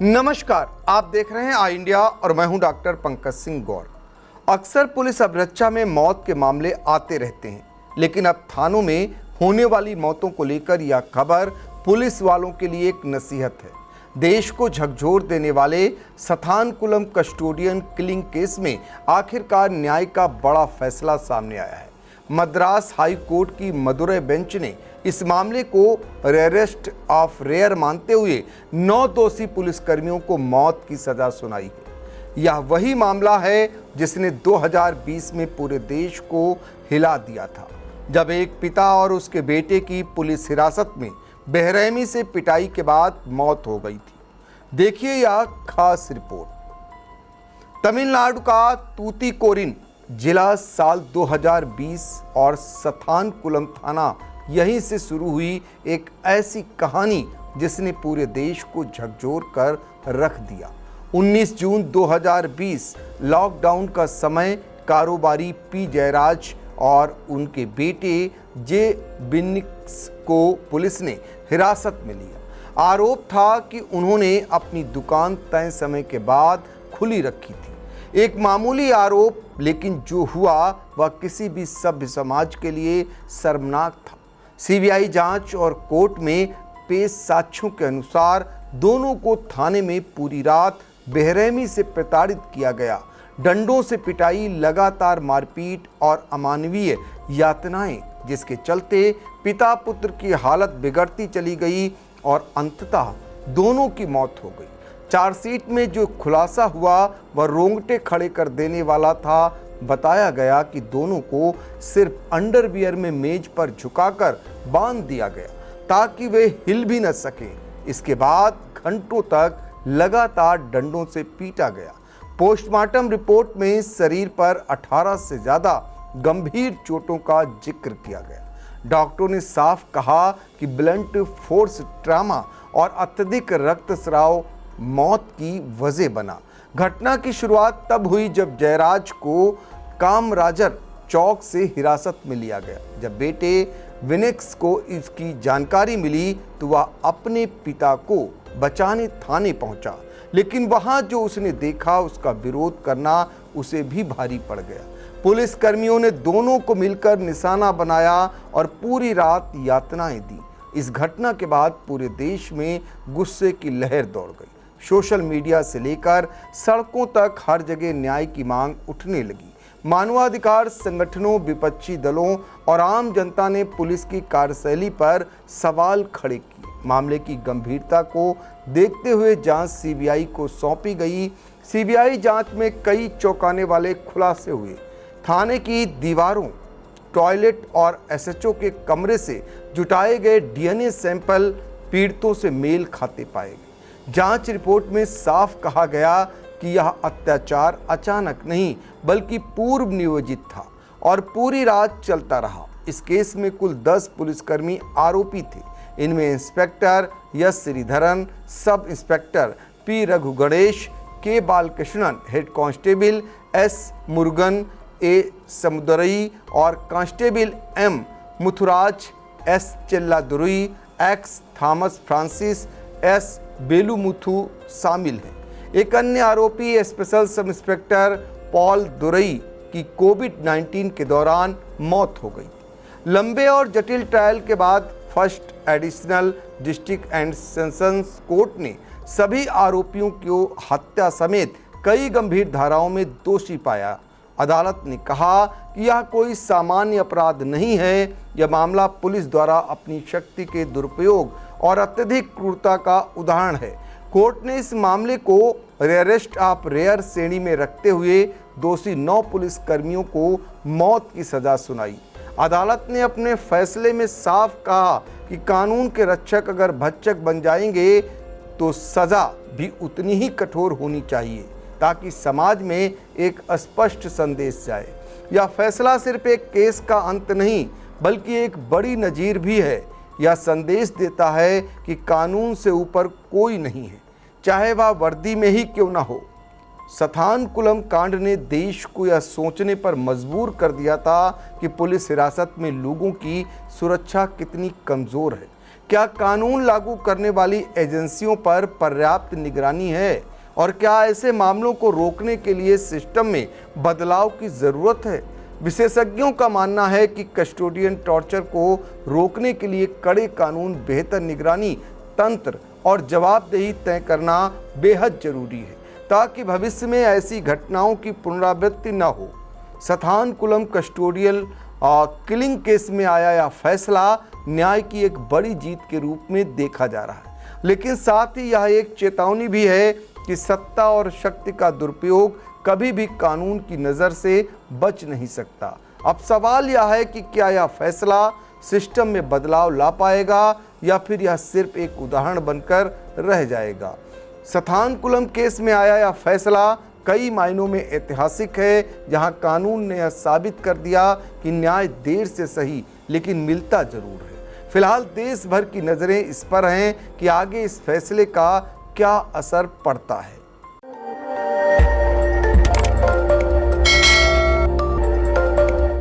नमस्कार, आप देख रहे हैं आई इंडिया और मैं हूं डॉक्टर पंकज सिंह गौर। अक्सर पुलिस अभिरक्षा में मौत के मामले आते रहते हैं, लेकिन अब थानों में होने वाली मौतों को लेकर यह खबर पुलिस वालों के लिए एक नसीहत है। देश को झकझोर देने वाले सथानकुलम कस्टोडियन किलिंग केस में आखिरकार न्याय का बड़ा फैसला सामने आया है। मद्रास हाई कोर्ट की मदुरै बेंच ने इस मामले को रेयरेस्ट ऑफ रेयर मानते हुए 9 दोषी पुलिसकर्मियों को मौत की सजा सुनाई है। यह वही मामला है जिसने 2020 में पूरे देश को हिला दिया था, जब एक पिता और उसके बेटे की पुलिस हिरासत में बेरहमी से पिटाई के बाद मौत हो गई थी। देखिए यह खास रिपोर्ट। तमिलनाडु का तूतीकोरिन जिला साल 2020 और सथानकुलम थाना यहीं से शुरू हुई एक ऐसी कहानी जिसने पूरे देश को झकझोर कर रख दिया। 19 जून 2020 लॉकडाउन का समय, कारोबारी पी जयराज और उनके बेटे जे बिनिक्स को पुलिस ने हिरासत में लिया। आरोप था कि उन्होंने अपनी दुकान तय समय के बाद खुली रखी थी। एक मामूली आरोप, लेकिन जो हुआ वह किसी भी सभ्य समाज के लिए शर्मनाक था। सीबीआई जांच और कोर्ट में पेश साक्ष्यों के अनुसार दोनों को थाने में पूरी रात बेरहमी से प्रताड़ित किया गया। डंडों से पिटाई, लगातार मारपीट और अमानवीय यातनाएं, जिसके चलते पिता पुत्र की हालत बिगड़ती चली गई और अंततः दोनों की मौत हो गई। चार्जशीट में जो खुलासा हुआ वह रोंगटे खड़े कर देने वाला था। बताया गया कि दोनों को सिर्फ अंडरवियर में मेज पर झुकाकर बांध दिया गया ताकि वे हिल भी न सकें। इसके बाद घंटों तक लगातार डंडों से पीटा गया। पोस्टमार्टम रिपोर्ट में शरीर पर 18 से ज़्यादा गंभीर चोटों का जिक्र किया गया। डॉक्टरों ने साफ कहा कि ब्लंट फोर्स ट्रामा और अत्यधिक रक्तस्राव मौत की वजह बना। घटना की शुरुआत तब हुई जब जयराज को कामराजर चौक से हिरासत में लिया गया। जब बेटे विनिक्स को इसकी जानकारी मिली तो वह अपने पिता को बचाने थाने पहुंचा, लेकिन वहां जो उसने देखा उसका विरोध करना उसे भी भारी पड़ गया। पुलिस कर्मियों ने दोनों को मिलकर निशाना बनाया और पूरी रात यातनाएं दी। इस घटना के बाद पूरे देश में गुस्से की लहर दौड़ गई। सोशल मीडिया से लेकर सड़कों तक हर जगह न्याय की मांग उठने लगी। मानवाधिकार संगठनों, विपक्षी दलों और आम जनता ने पुलिस की कार्यशैली पर सवाल खड़े किए। मामले की गंभीरता को देखते हुए जांच सीबीआई को सौंपी गई। सीबीआई जांच में कई चौंकाने वाले खुलासे हुए। थाने की दीवारों, टॉयलेट और एसएचओ के कमरे से जुटाए गए डीएनए सैंपल पीड़ितों से मेल खाते पाए गए। जांच रिपोर्ट में साफ कहा गया कि यह अत्याचार अचानक नहीं बल्कि पूर्व नियोजित था और पूरी रात चलता रहा। इस केस में कुल 10 पुलिसकर्मी आरोपी थे। इनमें inspector S Sreedharan, sub inspector P Raghu Ganesh, K Balakrishnan, head constable S Murugan, A Samudurai और constable M Muthuraj, S Chelladurai, X Thomas Francis, S Velumuthu शामिल हैं। एक अन्य आरोपी special sub inspector Paul Durai की कोविड-19 के दौरान मौत हो गई। लंबे और जटिल ट्रायल के बाद first additional district and sessions court ने सभी आरोपियों को हत्या समेत कई गंभीर धाराओं में दोषी पाया। अदालत ने कहा कि यह कोई सामान्य अपराध नहीं है, यह मामला पुलिस द्वारा अपनी शक्ति के दुरुपयोग और अत्यधिक क्रूरता का उदाहरण है। कोर्ट ने इस मामले को रेयरेस्ट ऑफ रेयर श्रेणी में रखते हुए दोषी 9 पुलिस कर्मियों को मौत की सजा सुनाई। अदालत ने अपने फैसले में साफ कहा कि कानून के रक्षक अगर भक्षक बन जाएंगे तो सजा भी उतनी ही कठोर होनी चाहिए, ताकि समाज में एक स्पष्ट संदेश जाए। यह फैसला सिर्फ एक केस का अंत नहीं बल्कि एक बड़ी नजीर भी है। यह संदेश देता है कि कानून से ऊपर कोई नहीं है, चाहे वह वर्दी में ही क्यों ना हो। सथानकुलम कांड ने देश को यह सोचने पर मजबूर कर दिया था कि पुलिस हिरासत में लोगों की सुरक्षा कितनी कमज़ोर है। क्या कानून लागू करने वाली एजेंसियों पर पर्याप्त निगरानी है और क्या ऐसे मामलों को रोकने के लिए सिस्टम में बदलाव की ज़रूरत है? विशेषज्ञों का मानना है कि कस्टोडियन टॉर्चर को रोकने के लिए कड़े कानून, बेहतर निगरानी तंत्र और जवाबदेही तय करना बेहद जरूरी है, ताकि भविष्य में ऐसी घटनाओं की पुनरावृत्ति न हो। सथानकुलम कस्टोडियल किलिंग केस में आया यह फैसला न्याय की एक बड़ी जीत के रूप में देखा जा रहा है, लेकिन साथ ही यह एक चेतावनी भी है कि सत्ता और शक्ति का दुरुपयोग कभी भी कानून की नज़र से बच नहीं सकता। अब सवाल यह है कि क्या यह फैसला सिस्टम में बदलाव ला पाएगा या फिर यह सिर्फ एक उदाहरण बनकर रह जाएगा। सथानकुलम केस में आया यह फैसला कई मायनों में ऐतिहासिक है, जहां कानून ने यह साबित कर दिया कि न्याय देर से सही लेकिन मिलता जरूर है। फिलहाल देश भर की नज़रें इस पर हैं कि आगे इस फैसले का क्या असर पड़ता है।